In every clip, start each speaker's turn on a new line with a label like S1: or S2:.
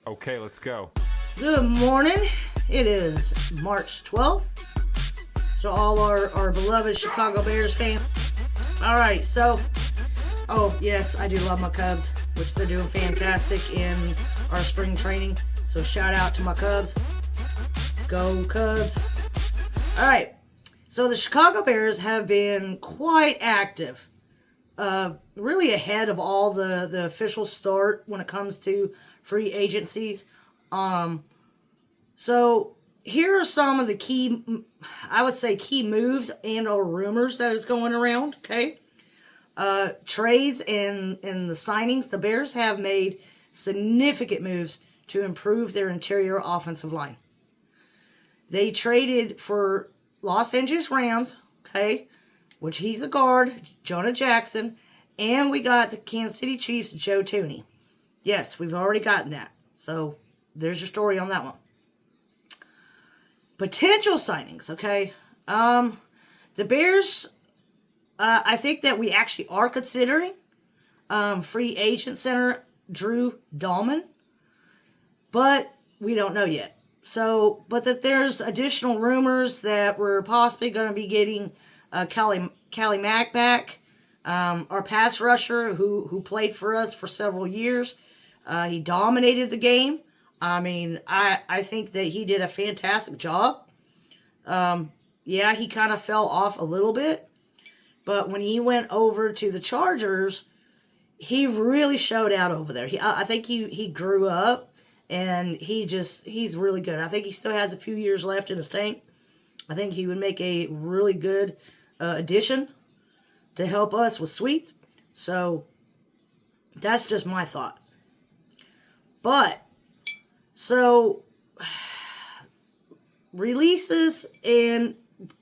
S1: Okay, let's go.
S2: Good morning. It is March 12th. So all our beloved Chicago Bears fans. All right, so, oh, yes, I do love my Cubs, which they're doing fantastic in our spring training. So shout out to my Cubs. Go Cubs. All right, so the Chicago Bears have been quite active. Really ahead of all the official start when it comes to free agencies. So here are some of the key, I would say, key moves and or rumors that is going around. Okay, trades and the signings. The Bears have made significant moves to improve their interior offensive line. They traded for Los Angeles Rams. Okay, which he's a guard, Jonah Jackson, and we got the Kansas City Chiefs, Joe Thuney. Yes, we've already gotten that. So there's your story on that one. Potential signings, okay? The Bears, I think that we actually are considering free agent center Drew Dalman, but we don't know yet. So, but that there's additional rumors that we're possibly going to be getting Khalil Mack back, our pass rusher who played for us for several years. He dominated the game. I mean, I think that he did a fantastic job. Yeah, he kind of fell off a little bit. But when he went over to the Chargers, he really showed out over there. I think he grew up, and he's really good. I think he still has a few years left in his tank. I think he would make a really good addition to help us with Sweets. So that's just my thought. But so releases and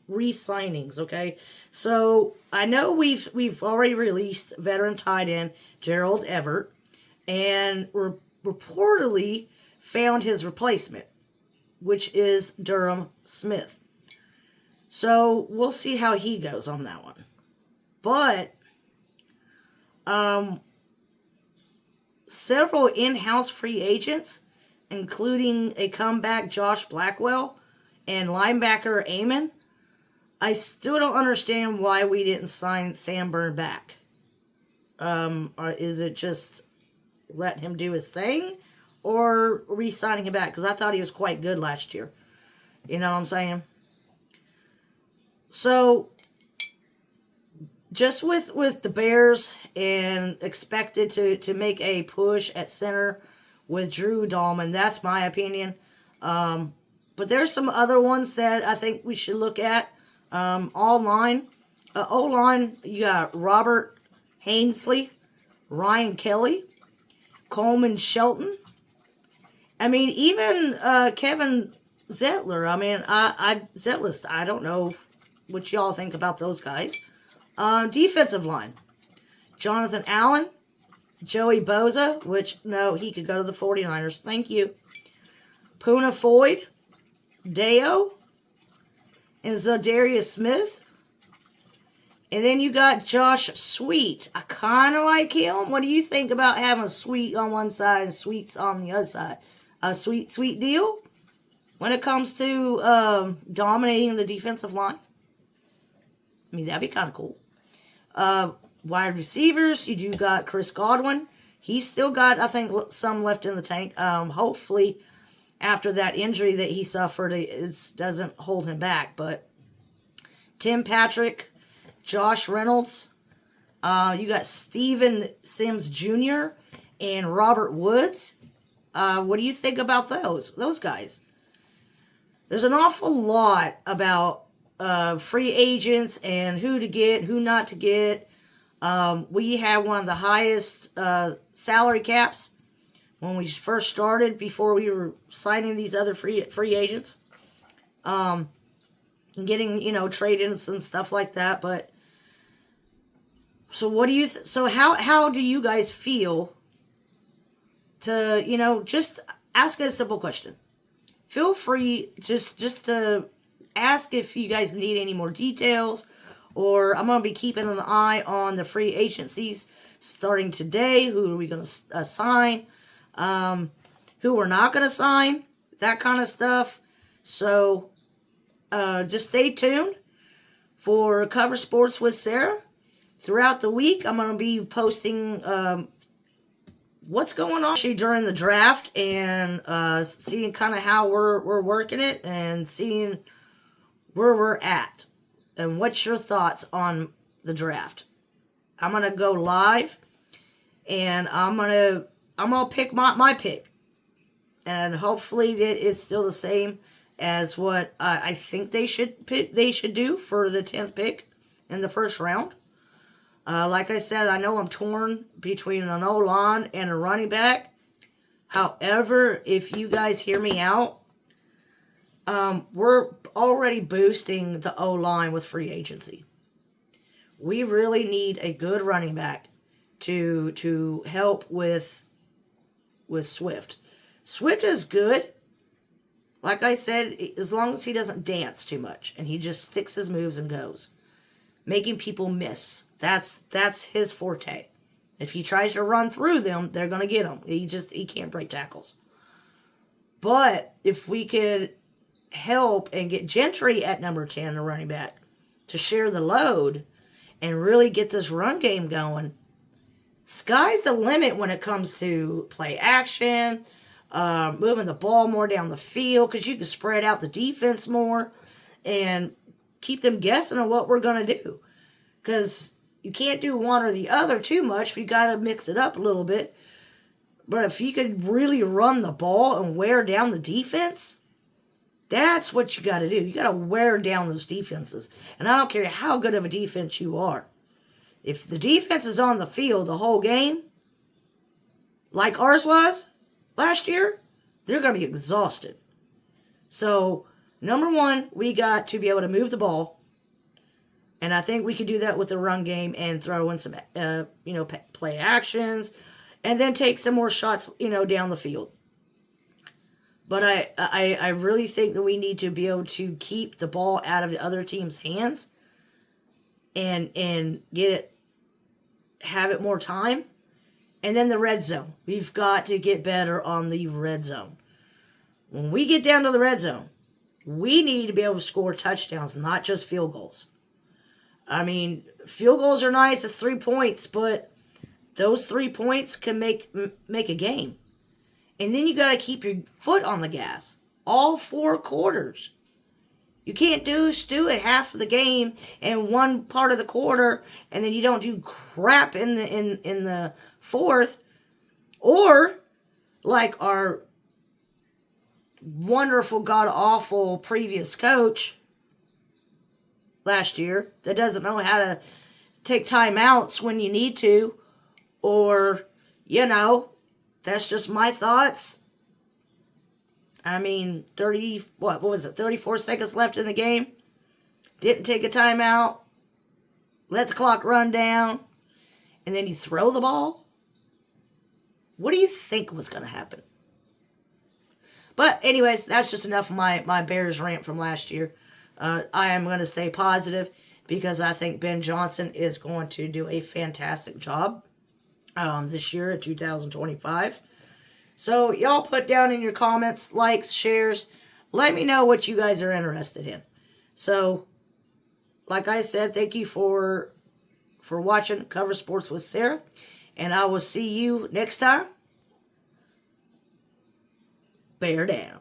S2: re-signings, okay? So I know we've already released veteran tight end Gerald Everett, and reportedly found his replacement, which is Durham Smythe. So we'll see how he goes on that one. But several in-house free agents, including a comeback Josh Blackwell and linebacker Amen, I still don't understand why we didn't sign Sam Byrne back. Or is it just let him do his thing, or re-signing him back? Because I thought he was quite good last year. You know what I'm saying? So just with the Bears and expected to make a push at center with Drew Dalman, that's my opinion. But there's some other ones that I think we should look at. O-line, you got Robert Hainsley, Ryan Kelly, Coleman Shelton. I mean, even Kevin Zettler. I mean, Zetlist. I don't know what y'all think about those guys. Defensive line, Jonathan Allen, Joey Boza, which, no, he could go to the 49ers. Thank you. Puna Floyd, Deo, and Zodarius Smith. And then you got Josh Sweet. I kind of like him. What do you think about having Sweet on one side and Sweets on the other side? A sweet deal when it comes to dominating the defensive line? I mean, that'd be kind of cool. Wide receivers, you do got Chris Godwin. He's still got, I think, some left in the tank. Hopefully, after that injury that he suffered, it doesn't hold him back. But Tim Patrick, Josh Reynolds, you got Steven Sims Jr. and Robert Woods. What do you think about those guys? There's an awful lot about free agents and who to get, who not to get. We had one of the highest salary caps when we first started, before we were signing these other free agents, and getting trade-ins and stuff like that. But so what do you? So how do you guys feel? To just ask a simple question. Feel free just to ask if you guys need any more details, or I'm going to be keeping an eye on the free agencies starting today. Who are we going to sign? who we're not going to sign, that kind of stuff. So just stay tuned for Cover Sports with Sarah. Throughout the week, I'm going to be posting what's going on during the draft and seeing kind of how we're working it and seeing where we're at and what's your thoughts on the draft. I'm going to go live and I'm going to pick my pick. And hopefully it's still the same as what I think they should do for the 10th pick in the first round. Like I said, I know I'm torn between an O-line and a running back. However, if you guys hear me out, we're already boosting the O-line with free agency. We really need a good running back to help with Swift. Swift is good. Like I said, as long as he doesn't dance too much and he just sticks his moves and goes, making people miss. That's his forte. If he tries to run through them, they're going to get him. He can't break tackles. But if we could help and get Gentry at number 10, the running back, to share the load and really get this run game going, sky's the limit when it comes to play action, moving the ball more down the field, because you can spread out the defense more and keep them guessing on what we're going to do. Because you can't do one or the other too much. We got to mix it up a little bit. But if you could really run the ball and wear down the defense, that's what you got to do. You got to wear down those defenses. And I don't care how good of a defense you are. If the defense is on the field the whole game, like ours was last year, they're going to be exhausted. So, number one, we got to be able to move the ball. And I think we could do that with the run game and throw in some, play actions. And then take some more shots, down the field. But I really think that we need to be able to keep the ball out of the other team's hands. And have it more time. And then the red zone. We've got to get better on the red zone. When we get down to the red zone, we need to be able to score touchdowns, not just field goals. I mean, field goals are nice. It's 3 points, but those 3 points can make a game. And then you got to keep your foot on the gas all 4 quarters. You can't stew at half of the game and one part of the quarter, and then you don't do crap in the fourth, or like our wonderful, god-awful previous coach last year that doesn't know how to take timeouts when you need to, or, that's just my thoughts. I mean, 34 seconds left in the game. Didn't take a timeout. Let the clock run down. And then you throw the ball. What do you think was going to happen? But anyways, that's just enough of my Bears rant from last year. I am going to stay positive because I think Ben Johnson is going to do a fantastic job this year at 2025. So y'all put down in your comments, likes, shares. Let me know what you guys are interested in. So, like I said, thank you for watching Cover Sports with Sarah. And I will see you next time. Bear down.